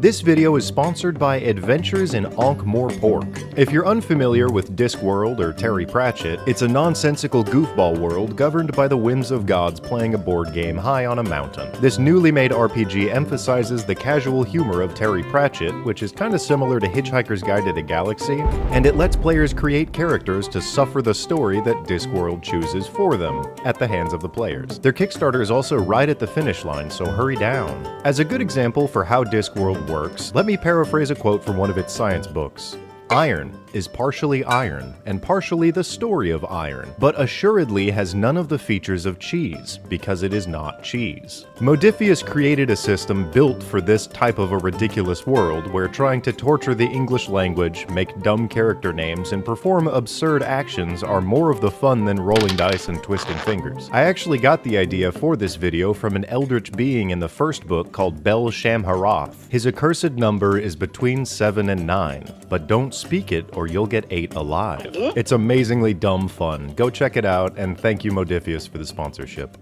This video is sponsored by Adventures in Ankh-Morpork. If you're unfamiliar with Discworld or Terry Pratchett, it's a nonsensical goofball world governed by the whims of gods playing a board game high on a mountain. This newly made RPG emphasizes the casual humor of Terry Pratchett, which is kinda similar to Hitchhiker's Guide to the Galaxy, and it lets players create characters to suffer the story that Discworld chooses for them, at the hands of the players. Their Kickstarter is also right at the finish line, so hurry down. As a good example for how Discworld works, let me paraphrase a quote from one of its science books. Iron is partially iron, and partially the story of iron, but assuredly has none of the features of cheese, because it is not cheese. Modiphius created a system built for this type of a ridiculous world, where trying to torture the English language, make dumb character names, and perform absurd actions are more of the fun than rolling dice and twisting fingers. I actually got the idea for this video from an eldritch being in the first book called Bel Shamharoth. His accursed number is between 7 and 9, but don't speak it or you'll get 8 alive. It's amazingly dumb fun. Go check it out, and thank you Modiphius for the sponsorship.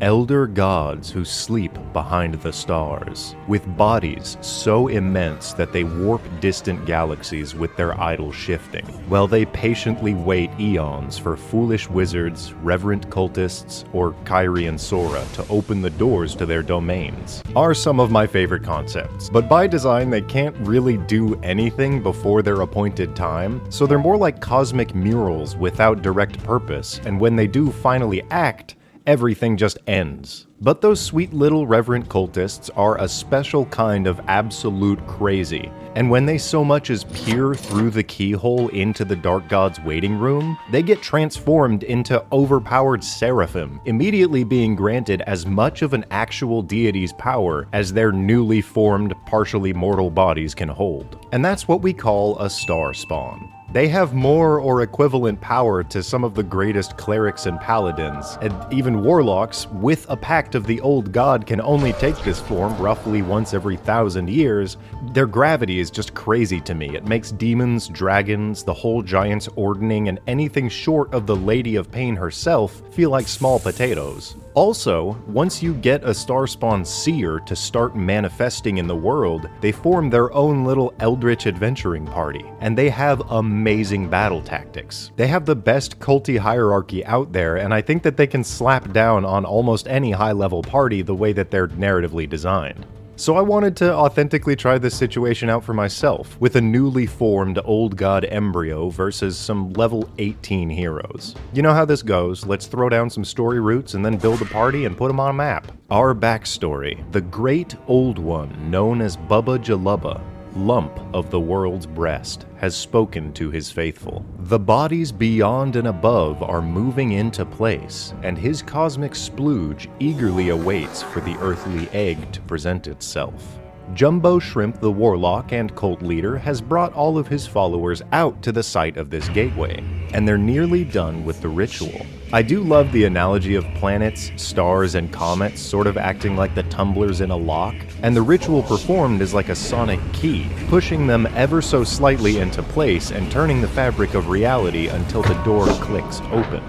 Elder gods who sleep behind the stars, with bodies so immense that they warp distant galaxies with their idle shifting, while they patiently wait eons for foolish wizards, reverent cultists, or Kyrie and Sora to open the doors to their domains, are some of my favorite concepts. But by design, they can't really do anything before their appointed time, so they're more like cosmic murals without direct purpose, and when they do finally act, everything just ends. But those sweet little reverent cultists are a special kind of absolute crazy, and when they so much as peer through the keyhole into the Dark God's waiting room, they get transformed into overpowered seraphim, immediately being granted as much of an actual deity's power as their newly formed, partially mortal bodies can hold. And that's what we call a star spawn. They have more or equivalent power to some of the greatest clerics and paladins, and even warlocks, with a pact of the old god, can only take this form roughly once every 1,000 years. Their gravity is just crazy to me. It makes demons, dragons, the whole giant's ordaining, and anything short of the Lady of Pain herself feel like small potatoes. Also, once you get a Starspawn seer to start manifesting in the world, they form their own little eldritch adventuring party, and they have amazing battle tactics. They have the best culty hierarchy out there, and I think that they can slap down on almost any high-level party the way that they're narratively designed. So I wanted to authentically try this situation out for myself, with a newly formed old god embryo versus some level 18 heroes. You know how this goes, let's throw down some story roots and then build a party and put them on a map. Our backstory: the Great Old One, known as Bubba Jalubba, lump of the world's breast, has spoken to his faithful. The bodies beyond and above are moving into place, and his cosmic splooge eagerly awaits for the earthly egg to present itself. Jumbo Shrimp the Warlock and cult leader has brought all of his followers out to the site of this gateway, and they're nearly done with the ritual. I do love the analogy of planets, stars, and comets sort of acting like the tumblers in a lock, and the ritual performed is like a sonic key, pushing them ever so slightly into place and turning the fabric of reality until the door clicks open.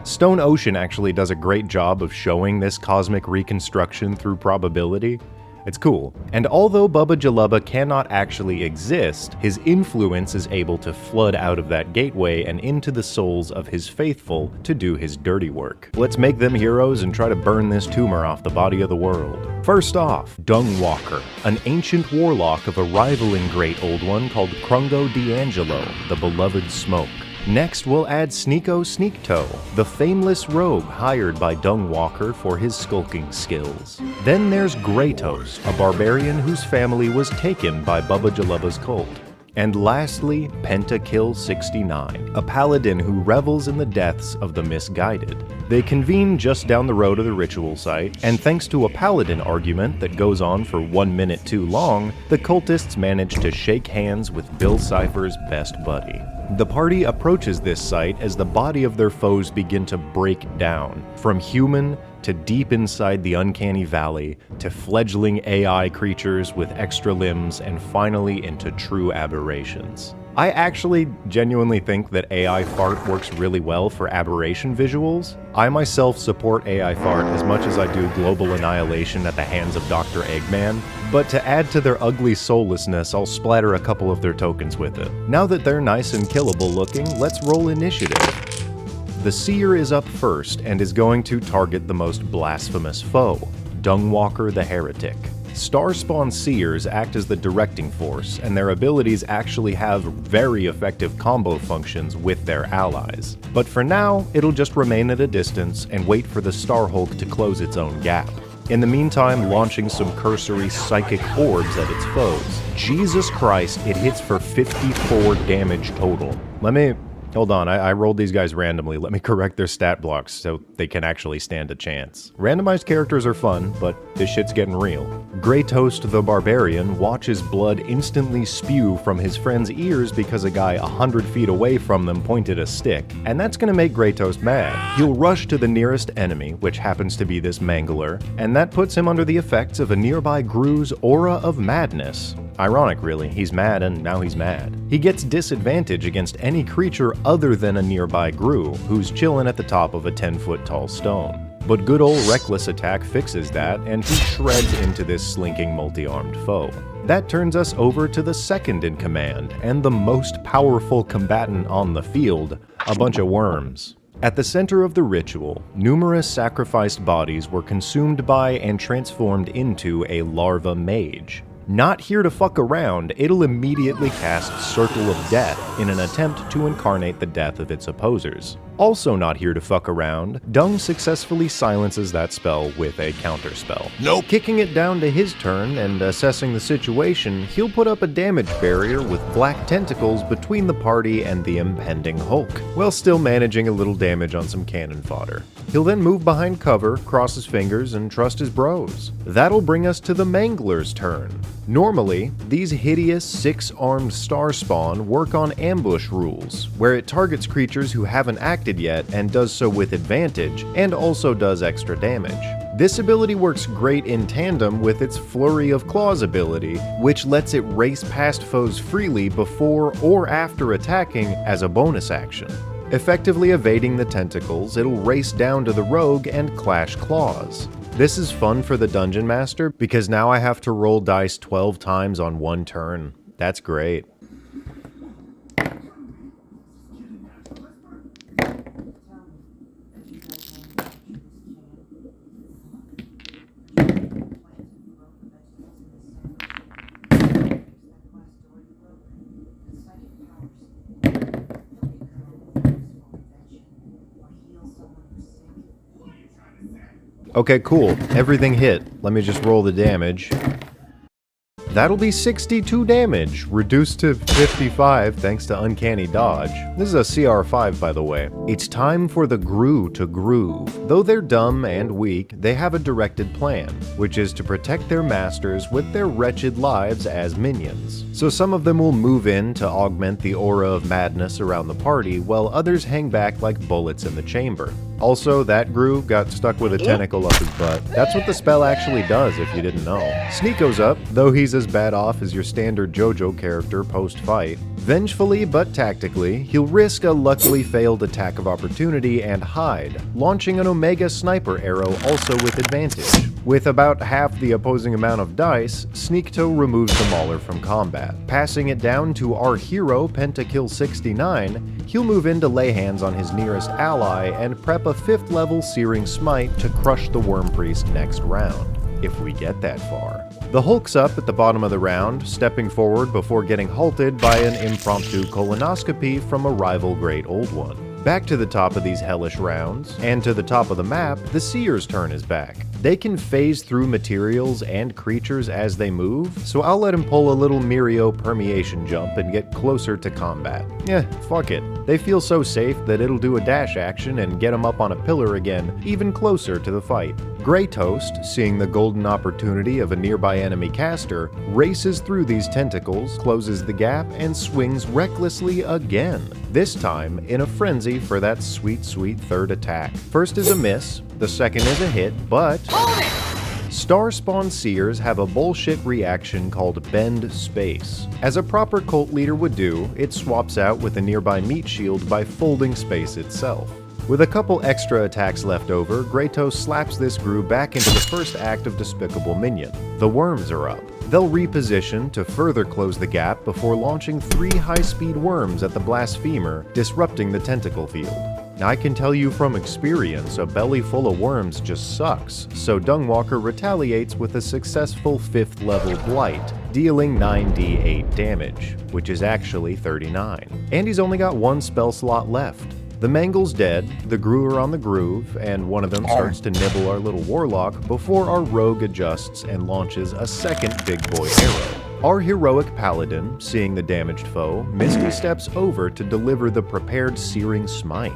Stone Ocean actually does a great job of showing this cosmic reconstruction through probability. It's cool. And although Bubba Jalubba cannot actually exist, his influence is able to flood out of that gateway and into the souls of his faithful to do his dirty work. Let's make them heroes and try to burn this tumor off the body of the world. First off, Dungwalker, an ancient warlock of a rivaling Great Old One called Krungo D'Angelo, the Beloved Smoke. Next, we'll add Sneeko Sneaktoe, the fameless rogue hired by Dungwalker for his skulking skills. Then there's Greytoast, a barbarian whose family was taken by Bubba Jalubba's cult. And lastly, Pentakill 69, a paladin who revels in the deaths of the misguided. They convene just down the road of the ritual site, and thanks to a paladin argument that goes on for 1 minute too long, the cultists manage to shake hands with Bill Cipher's best buddy. The party approaches this site as the body of their foes begin to break down, from human to deep inside the uncanny valley, to fledgling AI creatures with extra limbs, and finally into true aberrations. I actually genuinely think that AI Fart works really well for aberration visuals. I myself support AI Fart as much as I do global annihilation at the hands of Dr. Eggman, but to add to their ugly soullessness, I'll splatter a couple of their tokens with it. Now that they're nice and killable looking, let's roll initiative. The Seer is up first and is going to target the most blasphemous foe, Dungwalker the Heretic. Starspawn Seers act as the directing force, and their abilities actually have very effective combo functions with their allies. But for now, it'll just remain at a distance and wait for the Starhulk to close its own gap. In the meantime, launching some cursory psychic orbs at its foes. Jesus Christ, it hits for 54 damage total. Hold on, I rolled these guys randomly. Let me correct their stat blocks so they can actually stand a chance. Randomized characters are fun, but this shit's getting real. Grey Toast the Barbarian watches blood instantly spew from his friend's ears because a guy 100 feet away from them pointed a stick, and that's gonna make Grey Toast mad. He'll rush to the nearest enemy, which happens to be this Mangler, and that puts him under the effects of a nearby Gru's Aura of Madness. Ironic, really. He's mad, and now he's mad. He gets disadvantage against any creature other than a nearby Gru, who's chillin' at the top of a 10-foot tall stone. But good old Reckless Attack fixes that, and he shreds into this slinking multi-armed foe. That turns us over to the second in command, and the most powerful combatant on the field, a bunch of worms. At the center of the ritual, numerous sacrificed bodies were consumed by and transformed into a larva mage. Not here to fuck around, it'll immediately cast Circle of Death in an attempt to incarnate the death of its opposers. Also not here to fuck around, Dung successfully silences that spell with a counterspell. Nope. Kicking it down to his turn and assessing the situation, he'll put up a damage barrier with black tentacles between the party and the impending Hulk, while still managing a little damage on some cannon fodder. He'll then move behind cover, cross his fingers, and trust his bros. That'll bring us to the Mangler's turn. Normally, these hideous six-armed Starspawn work on ambush rules, where it targets creatures who haven't acted yet and does so with advantage, and also does extra damage. This ability works great in tandem with its Flurry of Claws ability, which lets it race past foes freely before or after attacking as a bonus action. Effectively evading the tentacles, it'll race down to the rogue and clash claws. This is fun for the Dungeon Master because now I have to roll dice 12 times on one turn. That's great. Okay, cool. Everything hit. Let me just roll the damage. That'll be 62 damage, reduced to 55 thanks to Uncanny Dodge. This is a CR5, by the way. It's time for the Gru to groove. Though they're dumb and weak, they have a directed plan, which is to protect their masters with their wretched lives as minions. So some of them will move in to augment the aura of madness around the party, while others hang back like bullets in the chamber. Also, that Gru got stuck with a tentacle up his butt. That's what the spell actually does, if you didn't know. Sneako's up, though he's as bad off as your standard JoJo character post-fight. Vengefully but tactically, he'll risk a luckily failed attack of opportunity and hide, launching an Omega Sniper arrow also with advantage. With about half the opposing amount of dice, Sneakto removes the Mauler from combat. Passing it down to our hero, Pentakill69, he'll move in to lay hands on his nearest ally and prep a 5th level Searing Smite to crush the Worm Priest next round, if we get that far. The Hulk's up at the bottom of the round, stepping forward before getting halted by an impromptu colonoscopy from a rival Great Old One. Back to the top of these hellish rounds, and to the top of the map, the Seer's turn is back. They can phase through materials and creatures as they move, so I'll let him pull a little Mirio permeation jump and get closer to combat. Yeah, fuck it. They feel so safe that it'll do a dash action and get him up on a pillar again, even closer to the fight. Grey Toast, seeing the golden opportunity of a nearby enemy caster, races through these tentacles, closes the gap, and swings recklessly again. This time, in a frenzy for that sweet, sweet third attack. First is a miss, the second is a hit, but Starspawn Seers have a bullshit reaction called Bend Space. As a proper cult leader would do, it swaps out with a nearby meat shield by folding space itself. With a couple extra attacks left over, Kratos slaps this Gru back into the first act of Despicable Minion. The worms are up. They'll reposition to further close the gap before launching 3 high-speed worms at the Blasphemer, disrupting the tentacle field. Now I can tell you from experience, a belly full of worms just sucks, so Dungwalker retaliates with a successful 5th level Blight, dealing 9d8 damage, which is actually 39. And he's only got 1 spell slot left. The Mangle's dead, the Gru are on the groove, and one of them starts to nibble our little warlock before our rogue adjusts and launches a second big boy arrow. Our heroic paladin, seeing the damaged foe, misty steps over to deliver the prepared searing smite.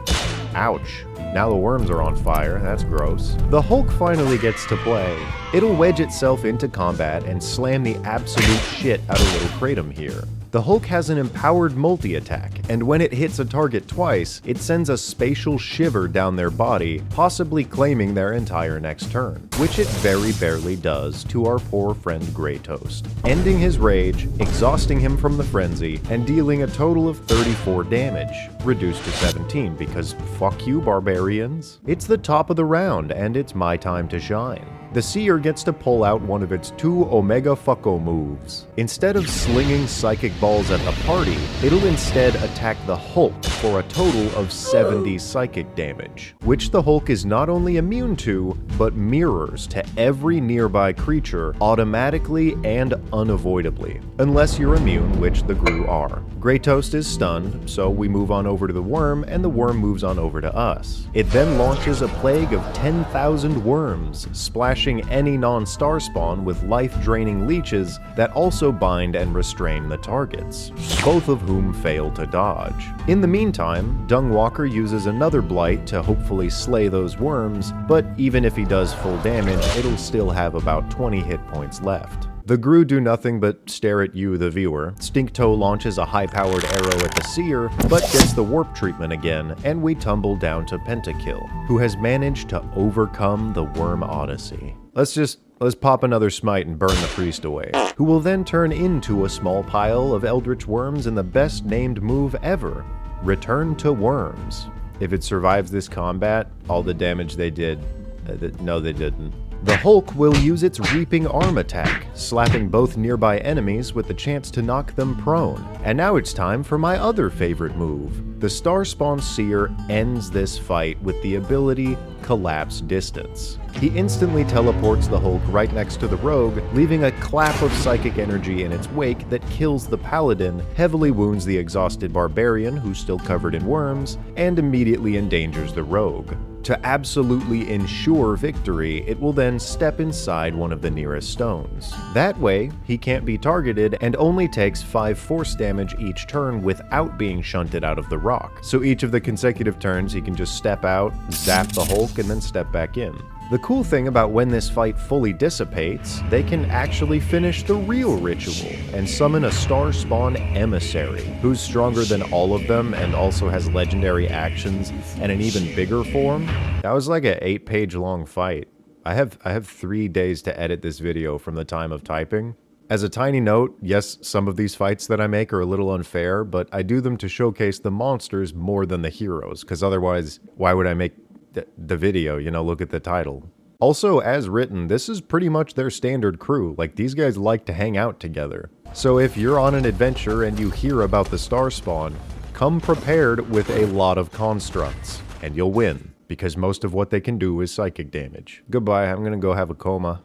Ouch. Now the worms are on fire, that's gross. The Hulk finally gets to play. It'll wedge itself into combat and slam the absolute shit out of little Kratom here. The Hulk has an empowered multi-attack, and when it hits a target twice, it sends a spatial shiver down their body, possibly claiming their entire next turn, which it very barely does to our poor friend Kratos, ending his rage, exhausting him from the frenzy, and dealing a total of 34 damage, reduced to 17 because fuck you barbarians. It's the top of the round, and it's my time to shine. The Seer gets to pull out one of its 2 Omega Fucko moves. Instead of slinging psychic balls at the party, it'll instead attack the Hulk for a total of 70 psychic damage, which the Hulk is not only immune to, but mirrors to every nearby creature automatically and unavoidably, unless you're immune, which the Gru are. Kratos is stunned, so we move on over to the worm, and the worm moves on over to us. It then launches a plague of 10,000 worms, splashing any non-Starspawn with life-draining leeches that also bind and restrain the targets, both of whom fail to dodge. In the meantime, Dungwalker uses another Blight to hopefully slay those worms, but even if he does full damage, it'll still have about 20 hit points left. The Gru do nothing but stare at you, the viewer. Stinktoe launches a high-powered arrow at the Seer, but gets the warp treatment again, and we tumble down to Pentakill, who has managed to overcome the Worm Odyssey. Let's pop another smite and burn the priest away, who will then turn into a small pile of eldritch worms in the best named move ever, Return to Worms. If it survives this combat, all the damage they did, no they didn't. The Hulk will use its Reaping Arm attack, slapping both nearby enemies with the chance to knock them prone. And now it's time for my other favorite move. The Starspawn Seer ends this fight with the ability Collapse Distance. He instantly teleports the Hulk right next to the rogue, leaving a clap of psychic energy in its wake that kills the paladin, heavily wounds the exhausted barbarian who's still covered in worms, and immediately endangers the rogue. To absolutely ensure victory, it will then step inside one of the nearest stones. That way, he can't be targeted and only takes 5 force damage each turn without being shunted out of the rock. So each of the consecutive turns, he can just step out, zap the Hulk, and then step back in. The cool thing about when this fight fully dissipates, they can actually finish the real ritual and summon a Starspawn Emissary, who's stronger than all of them and also has legendary actions and an even bigger form. That was like an 8-page long fight. I have 3 days to edit this video from the time of typing. As a tiny note, yes, some of these fights that I make are a little unfair, but I do them to showcase the monsters more than the heroes, because otherwise, why would I make the video, you know, look at the title. Also, as written, this is pretty much their standard crew. Like, these guys like to hang out together. So if you're on an adventure and you hear about the Starspawn, come prepared with a lot of constructs, and you'll win, because most of what they can do is psychic damage. Goodbye, I'm gonna go have a coma.